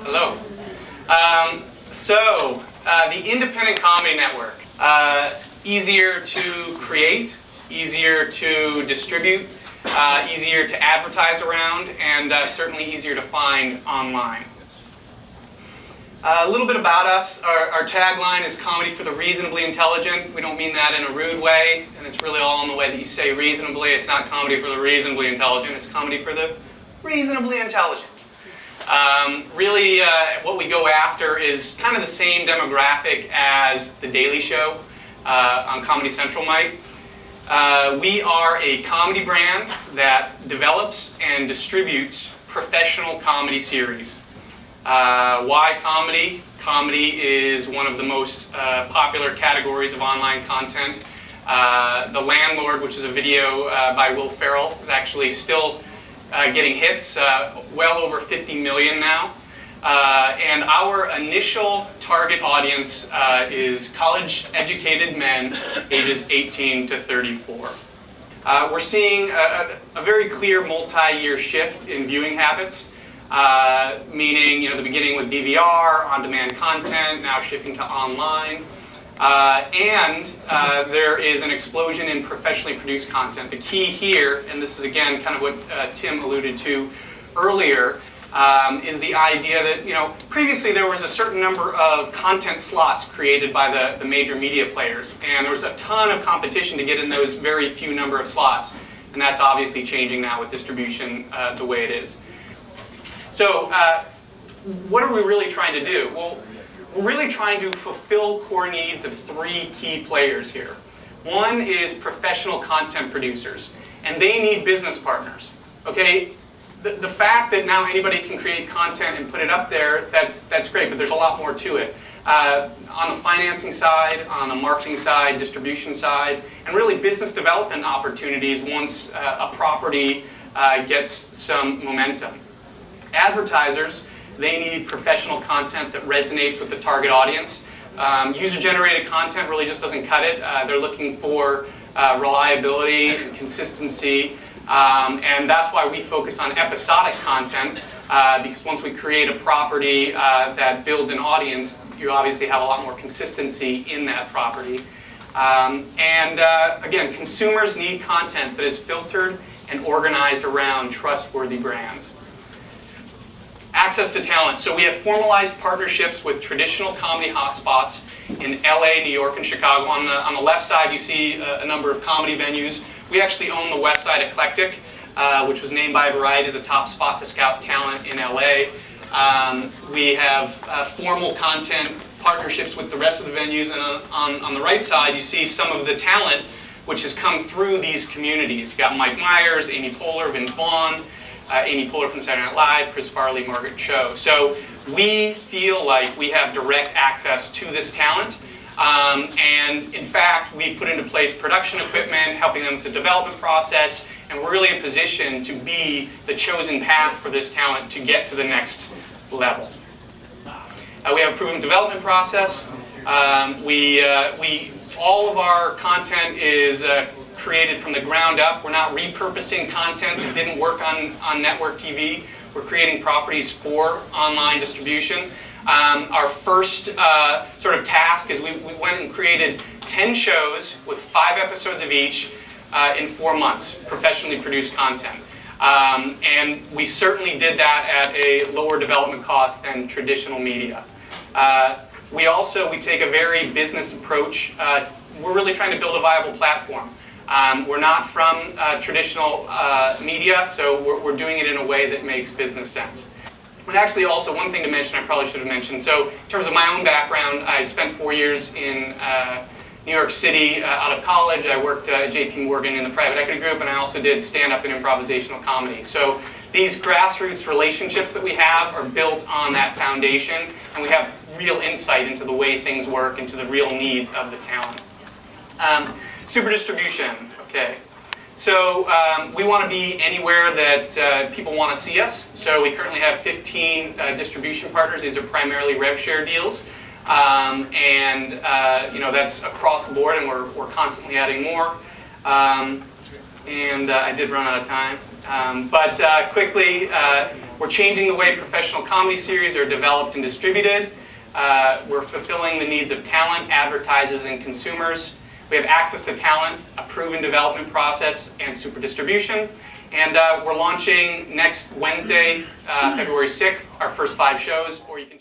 Hello. The Independent Comedy Network. Easier to create, easier to distribute, easier to advertise around, and certainly easier to find online. A little bit about us. Our tagline is comedy for the reasonably intelligent. We don't mean that in a rude way, and it's really all in the way that you say reasonably. It's not comedy for the reasonably intelligent. It's comedy for the reasonably intelligent. What we go after is kind of the same demographic as The Daily Show on Comedy Central might. We are a comedy brand that develops and distributes professional comedy series. Why comedy? Comedy is one of the most popular categories of online content. The Landlord, which is a video by Will Ferrell, is actually still getting hits, well over 50 million now. And our initial target audience is college-educated men ages 18 to 34. We're seeing a very clear multi-year shift in viewing habits, meaning the beginning with DVR, on-demand content, now shifting to online. There is an explosion in professionally produced content. The key here, and this is again kind of what Tim alluded to earlier, is the idea that previously there was a certain number of content slots created by the major media players, and there was a ton of competition to get in those very few number of slots, and that's obviously changing now with distribution the way it is. So what are we really trying to do? Well, we're really trying to fulfill core needs of three key players here. One is professional content producers, and they need business partners. Okay, the fact that now anybody can create content and put it up there, that's great, but there's a lot more to it. On the financing side, on the marketing side, distribution side, and really business development opportunities once a property gets some momentum. Advertisers, they need professional content that resonates with the target audience. User-generated content really just doesn't cut it. They're looking for reliability and consistency, and that's why we focus on episodic content, because once we create a property that builds an audience, you obviously have a lot more consistency in that property. Again, consumers need content that is filtered and organized around trustworthy brands. Access to talent. So we have formalized partnerships with traditional comedy hotspots in LA, New York, and Chicago. On the left side, you see a number of comedy venues. We actually own the West Side Eclectic, which was named by Variety as a top spot to scout talent in LA. We have formal content partnerships with the rest of the venues, and on the right side, you see some of the talent which has come through these communities. You've got Mike Myers, Amy Poehler, Vince Vaughn, Amy Poehler from Saturday Night Live, Chris Farley, Margaret Cho. So we feel like we have direct access to this talent. And in fact, we've put into place production equipment, helping them with the development process, and we're really in position to be the chosen path for this talent to get to the next level. We have a proven development process. All of our content is created from the ground up. We're not repurposing content that didn't work on network TV. We're creating properties for online distribution. Our first sort of task is we went and created 10 shows with 5 episodes of each in 4 months, professionally produced content. And we certainly did that at a lower development cost than traditional media. We take a very business approach. We're really trying to build a viable platform. We're not from traditional media, so we're doing it in a way that makes business sense. And actually also one thing to mention, I probably should have mentioned, so in terms of my own background, I spent 4 years in New York City out of college. I worked at JP Morgan in the private equity group, and I also did stand-up and improvisational comedy. So these grassroots relationships that we have are built on that foundation, and we have real insight into the way things work, into the real needs of the talent. Super distribution, okay. So we want to be anywhere that people want to see us. So we currently have 15 distribution partners. These are primarily rev share deals. That's across the board, and we're constantly adding more. I did run out of time. But quickly, we're changing the way professional comedy series are developed and distributed. We're fulfilling the needs of talent, advertisers, and consumers. We have access to talent, a proven development process, and super distribution. And we're launching next Wednesday, February 6th, our first 5 shows, or you can